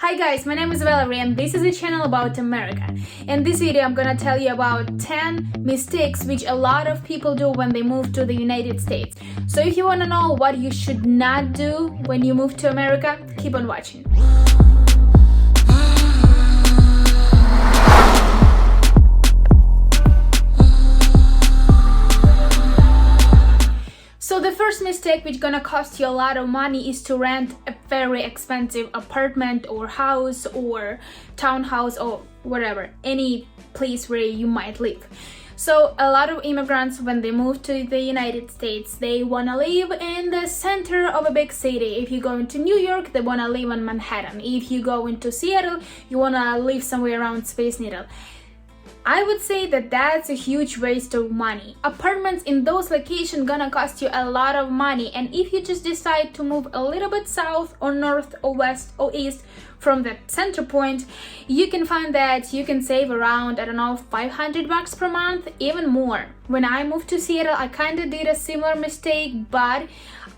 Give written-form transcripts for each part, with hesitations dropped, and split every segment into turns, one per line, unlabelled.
Hi guys, my name is Valerie and this is a channel about America. In this video I'm gonna tell you about 10 mistakes which a lot of people do when they move to the United States. So if you wanna know what you should not do when you move to America, keep on watching. So the first mistake which gonna cost you a lot of money is to rent a very expensive apartment or house or townhouse or whatever, any place where you might live. So a lot of immigrants, when they move to the United States, they wanna live in the center of a big city. If you go into New York, they wanna live in Manhattan. If you go into Seattle, you wanna live somewhere around Space Needle. I would say that that's a huge waste of money. Apartments in those locations gonna cost you a lot of money, and if you just decide to move a little bit south or north or west or east from the center point, you can find that you can save around, I don't know, $500 per month, even more. When I moved to Seattle, I kind of did a similar mistake, but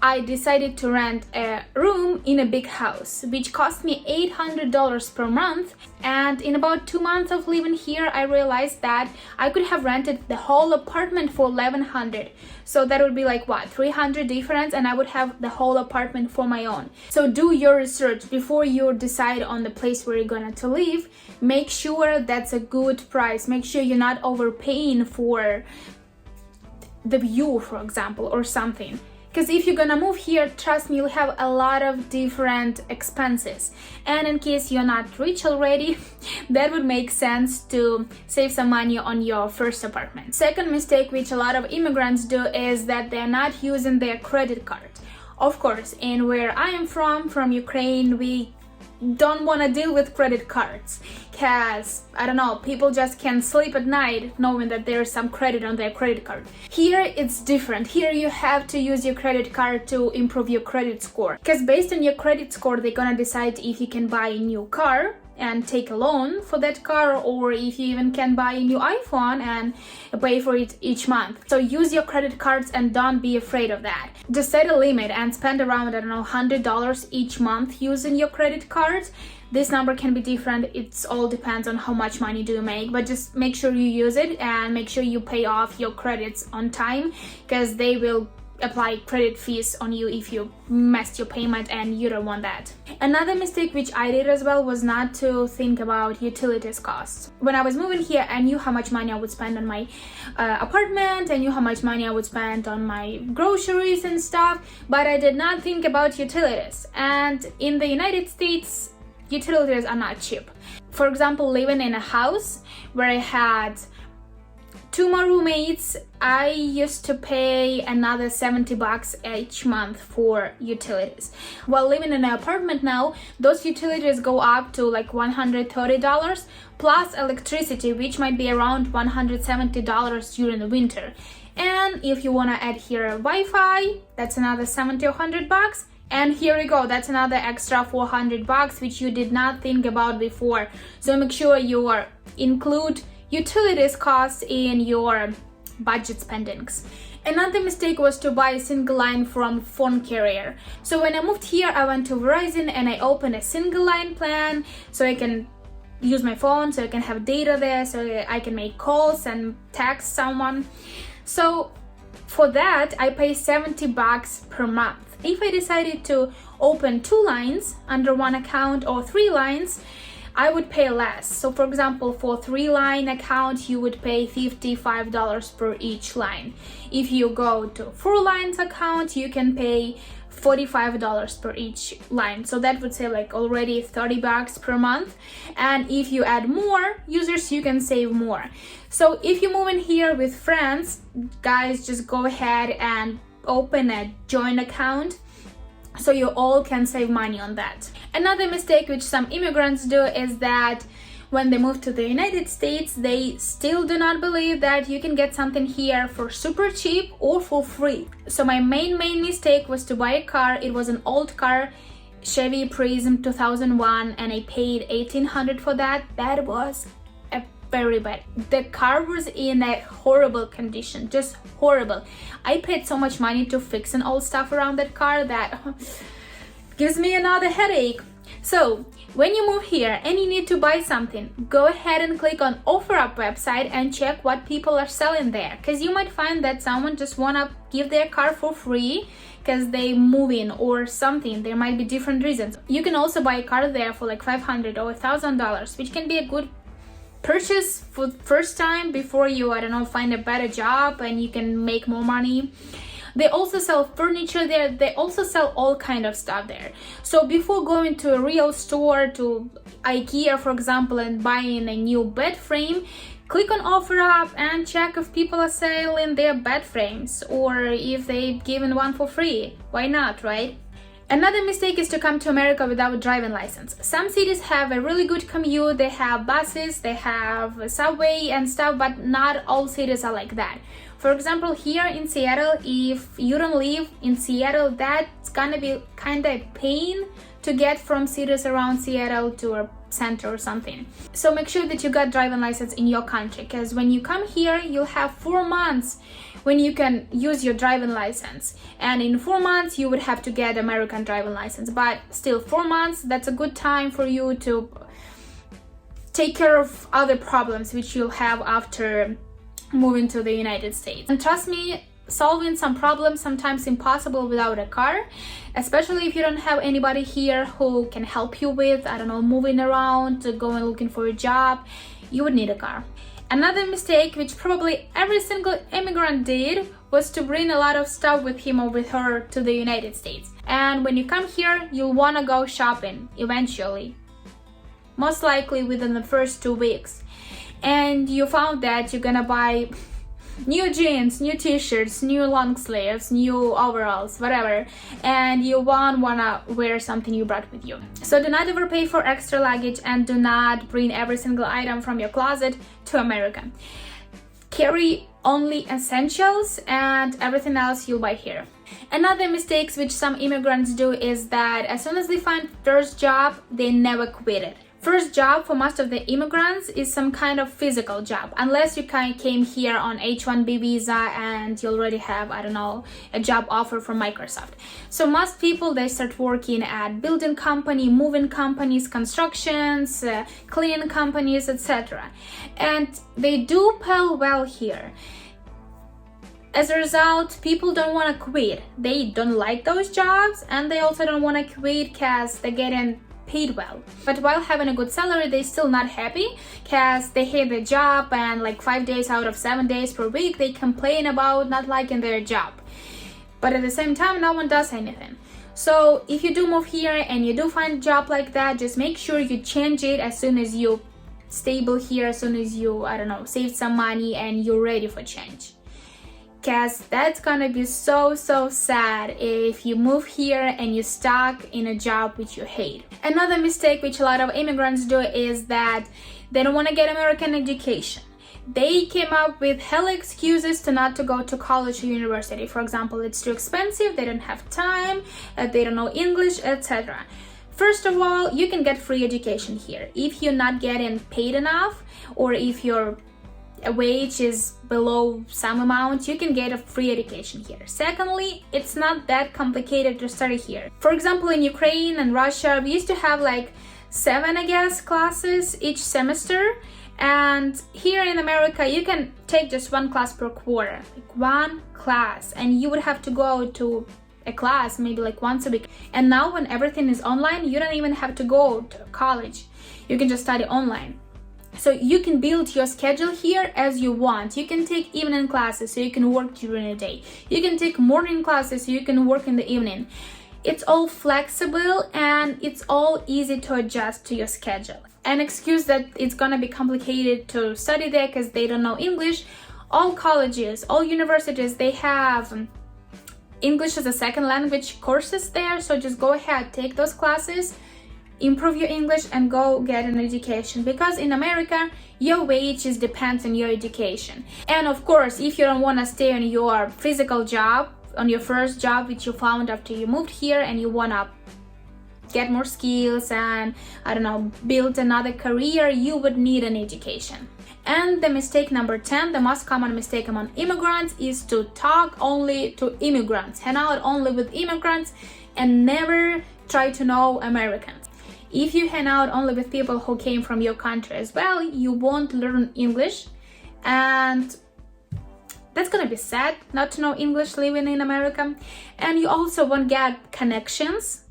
I decided to rent a room in a big house, which cost me $800 per month. And in about 2 months of living here, I realized that I could have rented the whole apartment for $1,100. So that would be like what, $300 difference, and I would have the whole apartment for my own. So do your research before you decide on the place where you're gonna to live. Make sure that's a good price. Make sure you're not overpaying for the view, for example, or something. Because if you're gonna move here, trust me, you'll have a lot of different expenses. And in case you're not rich already, that would make sense to save some money on your first apartment. Second mistake which a lot of immigrants do is that they're not using their credit card. Of course, in where I am from Ukraine, we don't want to deal with credit cards because I don't know, people just can't sleep at night knowing that there's some credit on their credit card. Here it's different. Here you have to use your credit card to improve your credit score, because based on your credit score they're gonna decide if you can buy a new car and take a loan for that car, or if you even can buy a new iPhone and pay for it each month. So use your credit cards and don't be afraid of that. Just set a limit and spend around, I don't know, $100 each month using your credit cards. This number can be different. It all depends on how much money do you make, but just make sure you use it and make sure you pay off your credits on time, because they will apply credit fees on you if you messed your payment, and you don't want that. Another mistake which I did as well was not to think about utilities costs. When I was moving here, I knew how much money I would spend on my apartment, I knew how much money I would spend on my groceries and stuff, but I did not think about utilities. And in the United States, utilities are not cheap. For example, living in a house where I had 2 more roommates, I used to pay another $70 each month for utilities. While living in an apartment now, those utilities go up to like $130 plus electricity, which might be around $170 during the winter. And if you want to add here Wi-Fi, that's another $70 or $100. And here we go, that's another extra $400, which you did not think about before. So make sure you include utilities costs in your budget spendings. Another mistake was to buy a single line from phone carrier. So when I moved here, I went to Verizon and I opened a single line plan so I can use my phone, so I can have data there, so I can make calls and text someone. So for that, I pay $70 per month. If I decided to open 2 lines under one account or 3 lines, I would pay less. So for example, for 3-line account, you would pay $55 per each line. If you go to 4 lines account, you can pay $45 per each line. So that would say like already $30 per month. And if you add more users, you can save more. So if you move in here with friends, guys, just go ahead and open a joint account, so you all can save money on that. Another mistake which some immigrants do is that when they move to the United States, they still do not believe that you can get something here for super cheap or for free. So my main mistake was to buy a car. It was an old car, Chevy Prism 2001, and I paid $1,800 for that. That was very bad. The car was in a horrible condition, just horrible. I paid so much money to fixing all stuff around that car that gives me another headache. So When you move here and you need to buy something, go ahead and click on OfferUp website and check what people are selling there, because you might find that someone just wanna give their car for free because they move in or something. There might be different reasons. You can also buy a car there for like $500 or $1,000, which can be a good purchase for the first time before you, I don't know, find a better job and you can make more money. They also sell furniture there. They also sell all kind of stuff there. So before going to a real store, to IKEA for example, and buying a new bed frame, click on OfferUp and check if people are selling their bed frames or if they've given one for free. Why not, right? Another mistake is to come to America without a driving license. Some cities have a really good commute, they have buses, they have a subway and stuff, but not all cities are like that. For example, here in Seattle, if you don't live in Seattle, that's gonna be kind of a pain to get from cities around Seattle to a center or something. So make sure that you got driving license in your country, because when you come here, you'll have 4 months when you can use your driving license, and in 4 months you would have to get American driving license. But still, 4 months, that's a good time for you to take care of other problems which you'll have after moving to the United States. And trust me, solving some problems sometimes impossible without a car, especially if you don't have anybody here who can help you with, I don't know, moving around, going looking for a job. You would need a car. Another mistake, which probably every single immigrant did, was to bring a lot of stuff with him or with her to the United States. And when you come here, you'll want to go shopping eventually, most likely within the first 2 weeks. And you found that you're gonna buy new jeans, new t-shirts, new long sleeves, new overalls, whatever, and you won't wanna wear something you brought with you. So do not overpay for extra luggage and do not bring every single item from your closet to America. Carry only essentials and everything else you'll buy here. Another mistake which some immigrants do is that as soon as they find first job, they never quit it. First job for most of the immigrants is some kind of physical job, unless you came here on H-1B visa and you already have, I don't know, a job offer from Microsoft. So most people, they start working at building company, moving companies, constructions, cleaning companies, etc. And they do pay well here. As a result, people don't want to quit. They don't like those jobs, and they also don't want to quit because they're getting paid well. But while having a good salary, they're still not happy because they hate their job, and like 5 days out of 7 days per week they complain about not liking their job. But at the same time, no one does anything. So if you do move here and you do find a job like that, just make sure you change it as soon as you stable here, as soon as you, I don't know, save some money and you're ready for change. Because that's gonna be so sad if you move here and you're stuck in a job which you hate. Another mistake which a lot of immigrants do is that they don't want to get American education. They came up with hella excuses to not to go to college or university. For example, it's too expensive, they don't have time, they don't know English, etc. First of all, you can get free education here. If you're not getting paid enough, or if your wage is below some amount, you can get a free education here. Secondly, it's not that complicated to study here. For example, in Ukraine and Russia, we used to have like 7, I guess, classes each semester. And here in America, you can take just 1 class per quarter, like 1 class, and you would have to go to a class maybe like once a week. And now when everything is online, you don't even have to go to college. You can just study online. So you can build your schedule here as you want. You can take evening classes so you can work during the day. You can take morning classes so you can work in the evening. It's all flexible and it's all easy to adjust to your schedule. An excuse that it's gonna be complicated to study there because they don't know English. All colleges, all universities, they have English as a second language courses there. So just go ahead, take those classes, improve your English and go get an education, because in America your wages depends on your education. And of course, if you don't want to stay on your physical job, on your first job which you found after you moved here, and you want to get more skills and, I don't know, build another career, you would need an education. And the mistake number 10, the most common mistake among immigrants, is to talk only to immigrants, hang out only with immigrants and never try to know Americans. If you hang out only with people who came from your country as well, you won't learn English, and that's gonna be sad not to know English living in America. And you also won't get connections,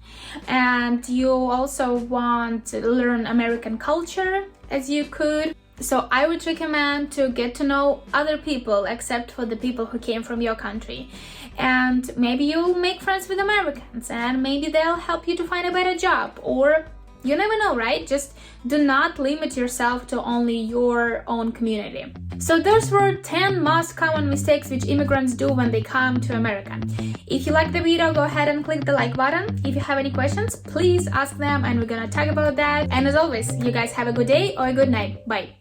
and you also won't learn American culture as you could. So I would recommend to get to know other people except for the people who came from your country. And maybe you'll make friends with Americans, and maybe they'll help you to find a better job, or you never know, right? Just do not limit yourself to only your own community. So those were 10 most common mistakes which immigrants do when they come to America. If you like the video, go ahead and click the like button. If you have any questions, please ask them and we're gonna talk about that. And as always, you guys have a good day or a good night. Bye.